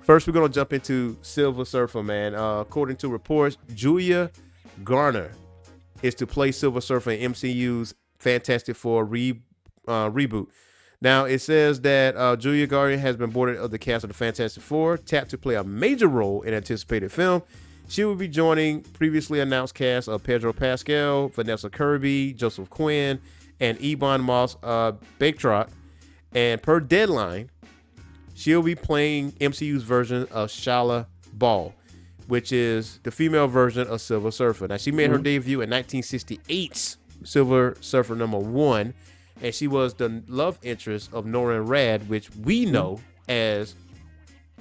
First, we're gonna jump into Silver Surfer, man. According to reports, Julia Garner is to play Silver Surfer in MCU's Fantastic Four reboot. Now, it says that Julia Garner has been boarded of the cast of the Fantastic Four, tapped to play a major role in anticipated film. She will be joining previously announced cast of Pedro Pascal, Vanessa Kirby, Joseph Quinn, and Ebon Moss-Baccarat. And per Deadline, she'll be playing MCU's version of Shala Ball, which is the female version of Silver Surfer. Now, she made her debut in 1968's Silver Surfer #1, and she was the love interest of Norrin Radd, which we know as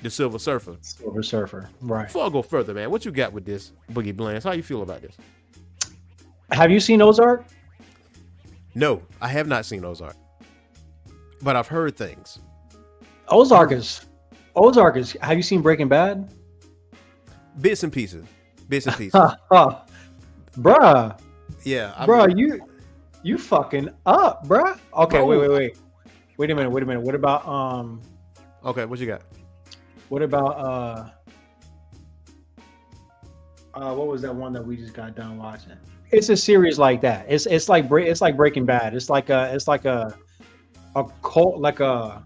the Silver Surfer. Silver Surfer, right. Before I go further, man, what you got with this, Boogie Blands? How you feel about this? Have you seen Ozark? No, I have not seen Ozark, but I've heard things. Ozark is. Have you seen Breaking Bad? Bits and pieces. Bruh. Yeah. Bruh, you fucking up, bruh. Okay, Bro. wait. Wait a minute. What about Okay, what you got? what about what was that one that we just got done watching? It's a series like that. It's like Breaking Bad. It's like a cult, like a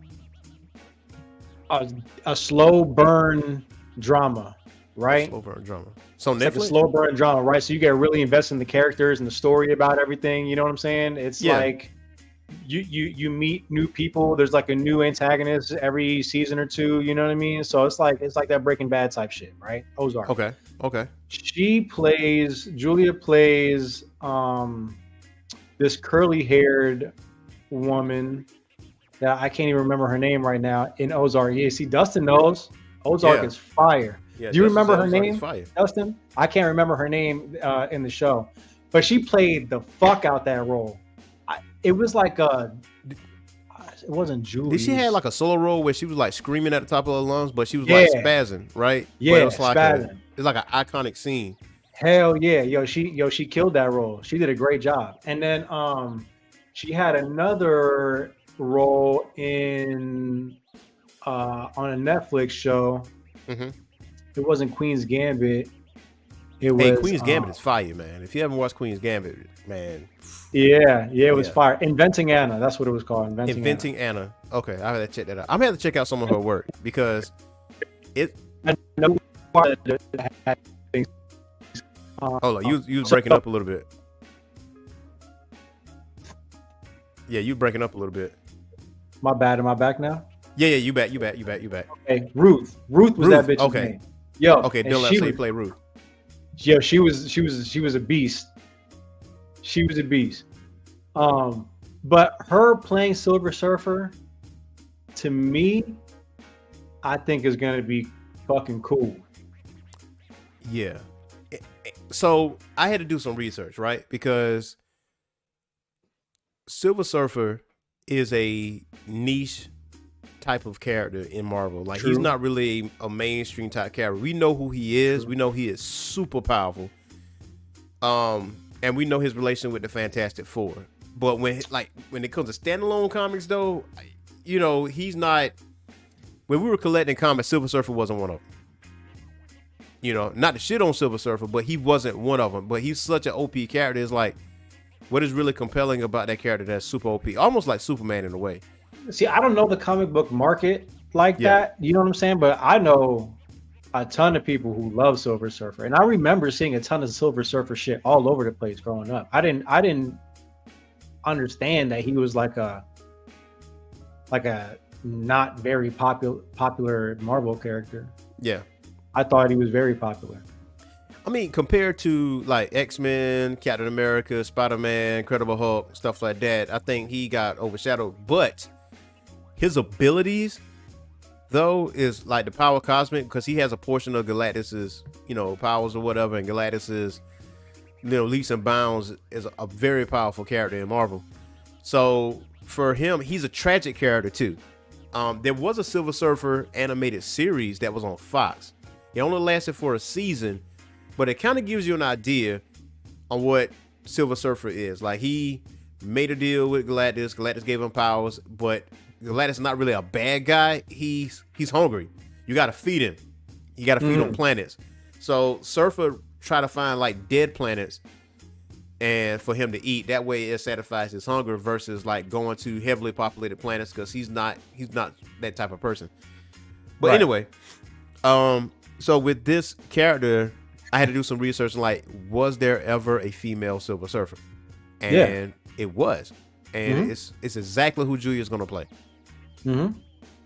slow burn drama, right? Slow burn drama. So It's Netflix. like a slow burn drama, right? So you get really invested in the characters and the story about everything. You know what I'm saying? It's like you meet new people. There's like a new antagonist every season or two. You know what I mean? So it's like that Breaking Bad type shit, right? Ozark. Okay. Julia plays this curly haired woman that I can't even remember her name right now in Ozark. Yeah, see, Dustin knows. Ozark is fire. Yeah, do you remember her Ozark name, is fire. Dustin? I can't remember her name in the show, but she played the fuck out that role. It was like it wasn't Julie. Did she have like a solo role where she was like screaming at the top of her lungs, but she was like spazzing, right? Yeah, but it was like spazzing. It's like an iconic scene. Hell yeah, she killed that role. She did a great job. And then she had another role in on a Netflix show. Mm-hmm. It wasn't Queen's Gambit. It was Queen's Gambit is fire, man. If you haven't watched Queen's Gambit, man. It was fire. Inventing Anna, that's what it was called. Inventing Anna. Okay, I have to check that out. I'm gonna have to check out some of her work because it. Hold on, you was breaking up a little bit. Yeah, you breaking up a little bit. My bad. Am I back now? Yeah, you back. Okay, Ruth was that bitch's name. Yo, okay, Dylan, so you play Ruth. Yo, she was a beast. She was a beast. But her playing Silver Surfer, to me, I think is gonna be fucking cool. Yeah. So I had to do some research, right? Because Silver Surfer is a niche type of character in Marvel. Like, he's not really a mainstream type character. We know who he is. We know he is super powerful. And we know his relation with the Fantastic Four. But when it comes to standalone comics, though, you know, he's not. When we were collecting comics, Silver Surfer wasn't one of them. You know, not to shit on Silver Surfer, but he wasn't one of them. But he's such an OP character. It's like, what is really compelling about that character that's super OP? Almost like Superman in a way. See, I don't know the comic book market like that. You know what I'm saying? But I know a ton of people who love Silver Surfer, and I remember seeing a ton of Silver Surfer shit all over the place growing up. I didn't understand that he was like a not very popular Marvel character. Yeah, I thought he was very popular. I mean, compared to like X-Men, Captain America, Spider-Man, Incredible Hulk, stuff like that, I think he got overshadowed. But his abilities, though, is like the power cosmic, because he has a portion of Galactus's, you know, powers or whatever, and Galactus's, you know, leaps and bounds is a very powerful character in Marvel. So for him, he's a tragic character too. There was a Silver Surfer animated series that was on Fox. It only lasted for a season, but it kind of gives you an idea on what Silver Surfer is. Like, he made a deal with Galactus. Galactus gave him powers, but Galactus is not really a bad guy. He's hungry. you got to feed him. You got to feed on planets. So Surfer try to find like dead planets and for him to eat. That way it satisfies his hunger versus like going to heavily populated planets because he's not that type of person. But anyway, so with this character, I had to do some research on like, was there ever a female Silver Surfer? And it was. And it's exactly who Julia's gonna play.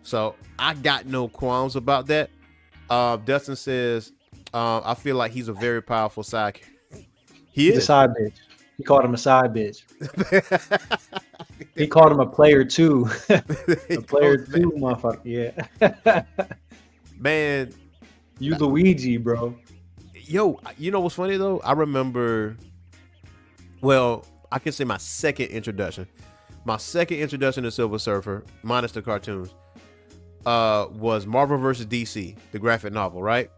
So I got no qualms about that. Dustin says, I feel like he's a very powerful side character. He's a side bitch. He called him a side bitch. He called him a player two. A player two, motherfucker. Yeah. Man. You Luigi, bro. Yo, you know what's funny though? I remember, well, I can say my second introduction. My second introduction to Silver Surfer, minus the cartoons, was Marvel vs. DC, the graphic novel, right?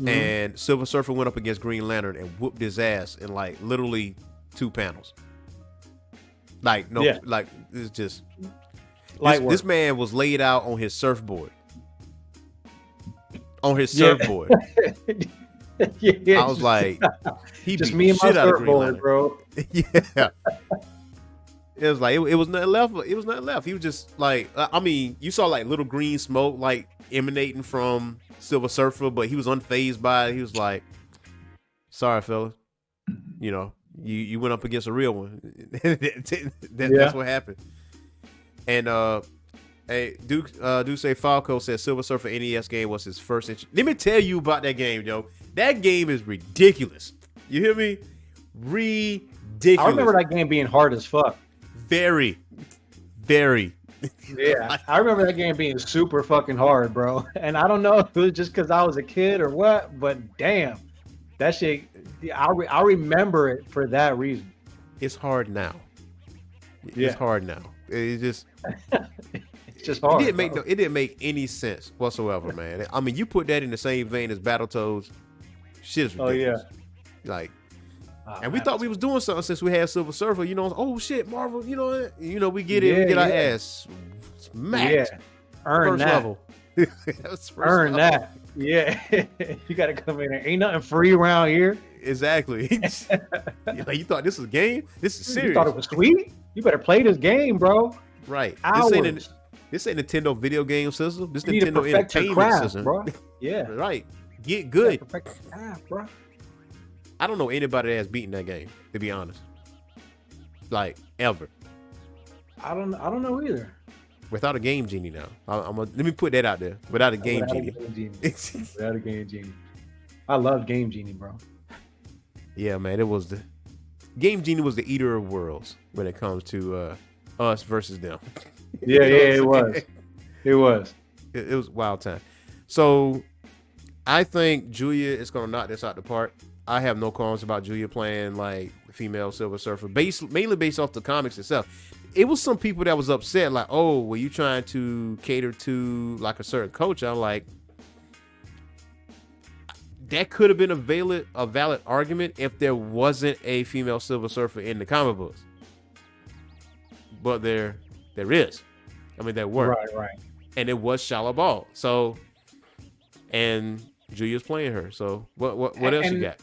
And Silver Surfer went up against Green Lantern and whooped his ass in like literally 2 panels. Like, no, like, it's just, this man was laid out on his surfboard. I was like, he just beat me and my shit out of Green surfboard, Lantern. bro. Yeah. It was like, it was nothing left. It was nothing left. He was just like, I mean, you saw like little green smoke like emanating from Silver Surfer, but he was unfazed by it. He was like, sorry, fella. You know, you went up against a real one. That's what happened. And hey, Duke say Falco says Silver Surfer NES game was his first. Let me tell you about that game, yo. That game is ridiculous. You hear me? Ridiculous. I remember that game being hard as fuck. Very, very. Yeah, I remember that game being super fucking hard, bro. And I don't know if it was just because I was a kid or what, but damn, that shit. I remember it for that reason. It's hard now. It's hard now. It's just. It's just hard. It didn't make any sense whatsoever, man. I mean, you put that in the same vein as Battletoads. Shit is ridiculous. Oh yeah. Like. And we thought we was doing something since we had Silver Surfer, you know. Oh shit, Marvel, you know, we get it, we get our ass smacked. Yeah, earn first that. Level. Earn level. That. Yeah, you got to come in there. Ain't nothing free around here. Exactly. You thought this was a game? This is serious. You thought it was sweet? You better play this game, bro. Right. Hours. This ain't Nintendo video game system. This you Nintendo entertainment system, bro. Yeah. Right. Get good. Perfect your craft, bro. I don't know anybody that has beaten that game, to be honest. Like, ever. I don't know either. Without a game genie now. Let me put that out there. Without a game genie. Without a game genie. I love Game Genie, bro. Yeah, man. It was Game Genie was the eater of worlds when it comes to us versus them. Yeah, it was. It was. It was wild time. So I think Julia is gonna knock this out the park. I have no qualms about Julia playing like female Silver Surfer, mainly based off the comics itself. It was some people that was upset, like, "Oh, were you trying to cater to like a certain coach?" I'm like, that could have been a valid argument if there wasn't a female Silver Surfer in the comic books, but there is. I mean, there were. Right. And it was Shala Ball. So, and Julia's playing her. So what else you got?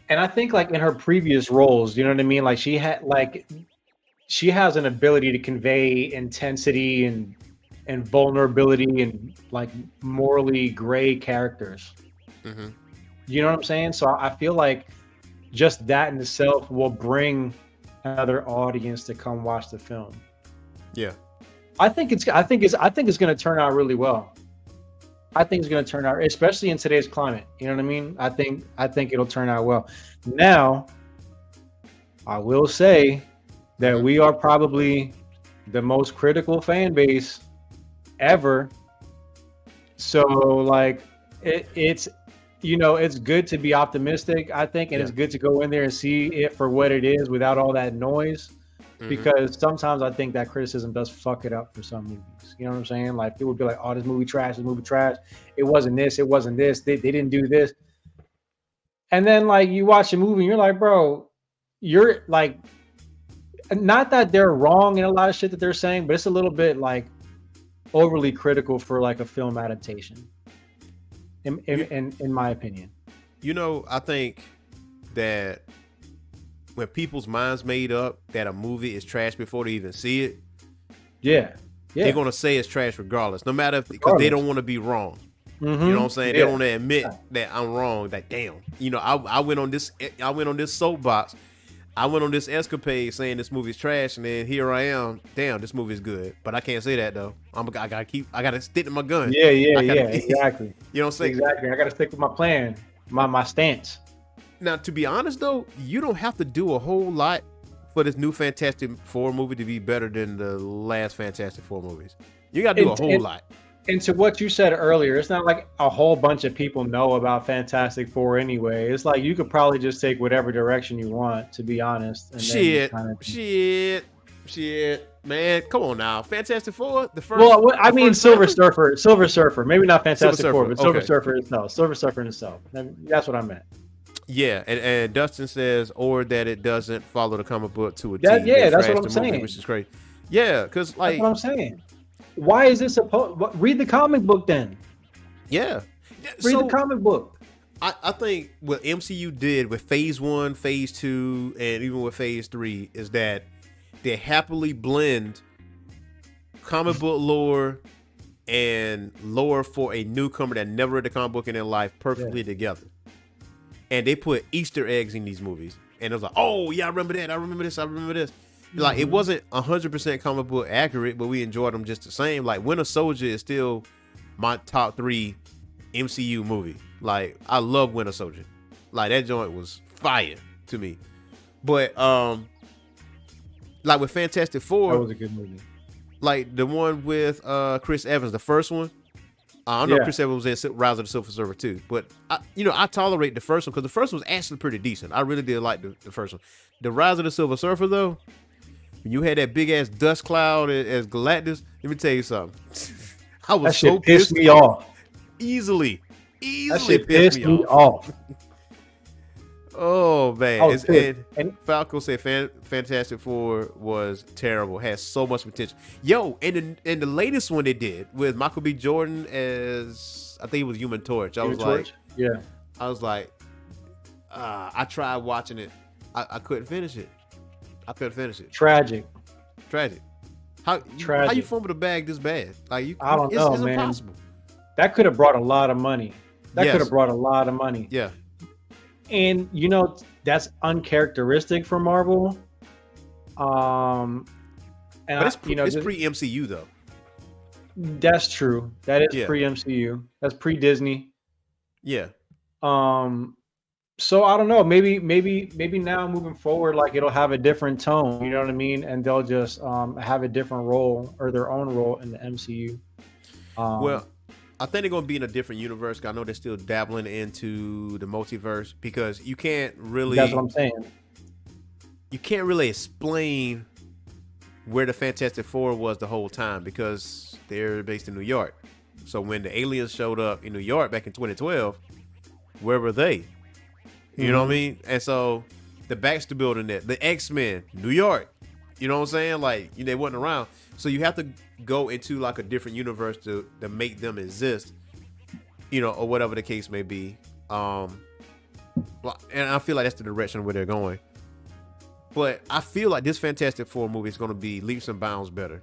And I think like in her previous roles, you know what I mean? Like she has an ability to convey intensity and vulnerability and like morally gray characters. Mm-hmm. You know what I'm saying? So I feel like just that in itself will bring another audience to come watch the film. Yeah. I think it's going to turn out really well. I think it's going to turn out, especially in today's climate. You know what I mean? I think it'll turn out well. Now, I will say that we are probably the most critical fan base ever. So, like, it's it's good to be optimistic, I think, and it's good to go in there and see it for what it is without all that noise. Because sometimes I think that criticism does fuck it up for some movies. You know what I'm saying? Like, people would be like, "Oh, this movie trash. It wasn't this. It wasn't this. They didn't do this." And then, like, you watch a movie and you're like, bro, you're like, not that they're wrong in a lot of shit that they're saying, but it's a little bit like overly critical for like a film adaptation. in my opinion. I think that when people's minds made up that a movie is trash before they even see it, Yeah. they're gonna say it's trash regardless, no matter because they don't want to be wrong. Mm-hmm. You know what I'm saying? They Yeah. don't want to admit that I'm wrong. That damn, I went on this soapbox. I went on this escapade saying this movie's trash, and then here I am. Damn, this movie's good, but I can't say that though. I gotta stick to my gun. Yeah, exactly. You know what I'm saying? Exactly. I gotta stick with my plan, my stance. Now, to be honest though, you don't have to do a whole lot for this new Fantastic Four movie to be better than the last Fantastic Four movies. You gotta do a whole lot. And to what you said earlier, it's not like a whole bunch of people know about Fantastic Four anyway. It's like you could probably just take whatever direction you want, to be honest. And shit, man, come on now, Fantastic Four, the first. Well, I mean, Silver Surfer, maybe not Fantastic Four, but Silver Surfer itself, Silver Surfer in itself. That's what I meant. Yeah, and Dustin says, or that it doesn't follow the comic book to a T. Yeah, that's what I'm saying. Movie, which is crazy. Yeah, because like that's what I'm saying. Why is this supposed? Read the comic book then. Yeah, read the comic book. I think what MCU did with Phase 1, Phase 2, and even with Phase 3 is that they happily blend comic book lore and lore for a newcomer that never read the comic book in their life perfectly together. And they put Easter eggs in these movies. And it was like, oh, yeah, I remember that. I remember this. Like, it wasn't 100% comic book accurate, but we enjoyed them just the same. Like, Winter Soldier is still my top 3 MCU movie. Like, I love Winter Soldier. Like, that joint was fire to me. But, like, with Fantastic Four. That was a good movie. Like, the one with Chris Evans, the first one. I know Chris Evans was in Rise of the Silver Surfer too. But, I tolerate the first one because the first one was actually pretty decent. I really did like the first one. The Rise of the Silver Surfer, though, when you had that big ass dust cloud as Galactus, let me tell you something. I was that shit pissed me off. Easily that shit pissed me off. Oh man! And Falco said Fantastic Four was terrible. Had so much potential. Yo, and the latest one they did with Michael B. Jordan as I think it was Human Torch. I was like, I tried watching it. I couldn't finish it. Tragic. How you fumble the bag this bad? Like I don't know, it's man. Impossible. That could have brought a lot of money. Yeah. And that's uncharacteristic for Marvel. But it's pre-MCU though. That's true. That is pre-MCU. That's pre-Disney. Yeah. So I don't know. Maybe now moving forward, like it'll have a different tone. You know what I mean? And they'll just have a different role or their own role in the MCU. Well, I think they're going to be in a different universe. I know they're still dabbling into the multiverse because you can't really. That's what I'm saying. You can't really explain where the Fantastic Four was the whole time because they're based in New York. So when the aliens showed up in New York back in 2012, where were they? You know what I mean? And so the Baxter Building, the X-Men, New York. You know what I'm saying? Like they wasn't around. So you have to go into like a different universe to make them exist, or whatever the case may be. And I feel like that's the direction where they're going. But I feel like this Fantastic Four movie is going to be leaps and bounds better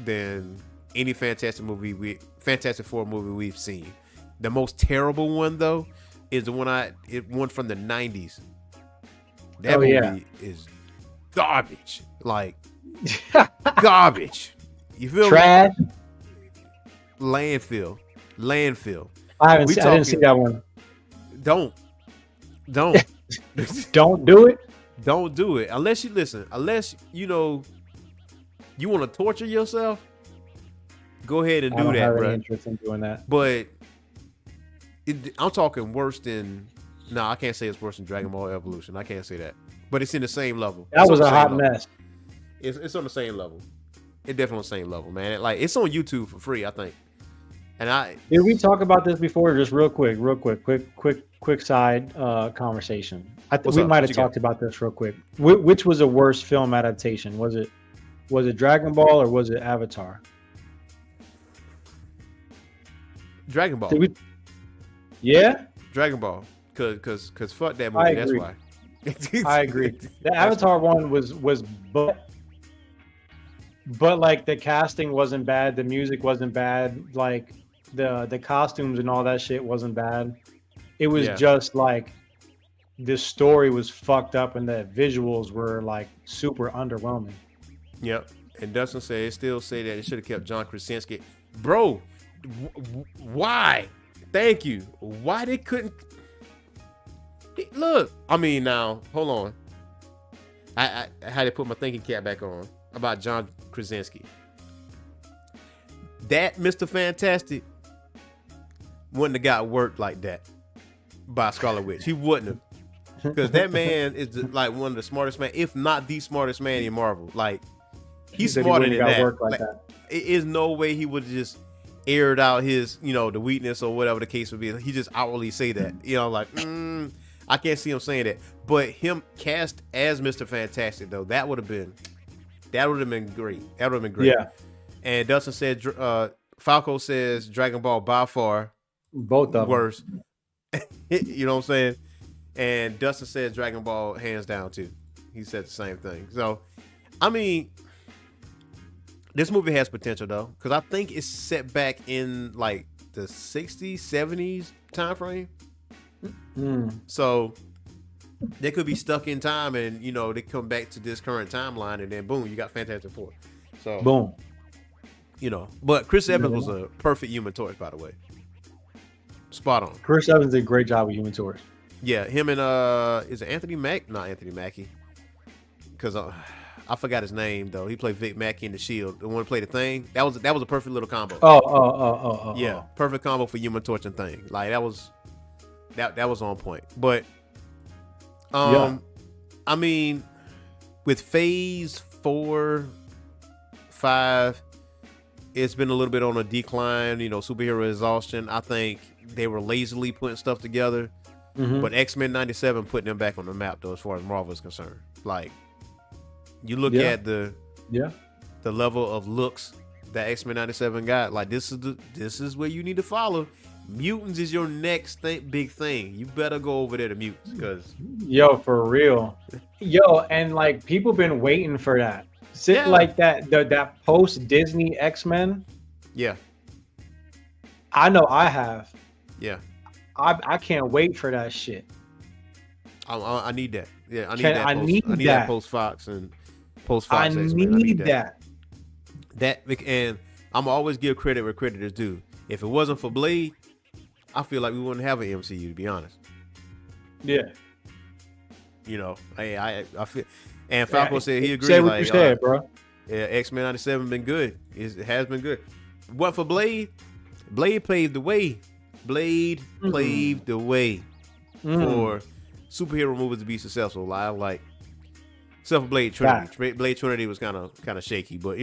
than any Fantastic Four movie we've seen. The most terrible one though is the one from the 90s. That movie is garbage. Like garbage. You feel trash? Me? Landfill. I didn't see that one. Don't Don't do it. Don't do it unless you you want to torture yourself. Go ahead and do that, bro. I don't have any interest in doing that. But I'm talking worse than. No, I can't say it's worse than Dragon Ball Evolution. I can't say that. But it's in the same level. That was a hot mess. It's on the same level. It's definitely on the same level, man. Like it's on YouTube for free, I think. And did we talk about this before? Just real quick side conversation. I think we might have talked about this real quick. Which was a worse film adaptation? Was it Dragon Ball or was it Avatar? Dragon Ball. Yeah, Dragon Ball. Cause fuck that I movie. That's agree. why. I agree. The That's Avatar one was but like the casting wasn't bad, the music wasn't bad, like the costumes and all that shit wasn't bad. It was yeah. just like the story was fucked up and the visuals were like super underwhelming. Yep. And Dustin said it still say that it should have kept John Krasinski. Bro, why? Thank you. Why they couldn't look? I mean, now hold on. I had to put my thinking cap back on about John Krasinski. That Mr. Fantastic wouldn't have got worked like that by Scarlet Witch. He wouldn't have, because that man is like one of the smartest man, if not the smartest man in Marvel. Like he's smarter than that. Work like that. It is no way he would just aired out his, the weakness or whatever the case would be. He just outwardly say that, like, I can't see him saying that. But him cast as Mr. Fantastic though, that would have been great. That would have been great. Yeah. And Dustin said, Falco says Dragon Ball by far both of worse. You know what I'm saying? And Dustin says Dragon Ball hands down too. He said the same thing. So, I mean, this movie has potential though, because I think it's set back in like the 60s, 70s time frame. So they could be stuck in time, and they come back to this current timeline, and then boom, you got Fantastic Four. So boom. But Chris Evans was a perfect Human Torch, by the way. Spot on. Chris Evans did a great job with Human Torch. Yeah, him and is it Anthony Mack? Not Anthony Mackie, because I forgot his name though. He played Vic Mackey in The Shield. The one who played the Thing. That was a perfect little combo. Oh. Perfect combo for Human Torch and Thing. Like that was on point. But I mean, with Phase 4, 5, it's been a little bit on a decline. Superhero exhaustion. I think they were lazily putting stuff together. But X-Men 97 putting them back on the map though, as far as Marvel is concerned. Like, you look at the level of looks that X-Men 97 got. Like, this is where you need to follow. Mutants is your next big thing. You better go over there to Mutants, because for real. And like people been waiting for that. Like that post Disney X-Men. Yeah. I know I have. Yeah. I can't wait for that shit. I need that. Yeah, I need that post Fox and post Fox. I need that. And I'm always give credit where credit is due. If it wasn't for Blade, I feel like we wouldn't have an MCU, to be honest. Yeah. I feel, and Falco said he agreed. Say what you said, bro. Yeah, X-Men 97 been good. It has been good. What for Blade? Blade paved the way. Blade paved the way for superhero movies to be successful. Like except for Blade Trinity. Blade Trinity was kind of shaky, but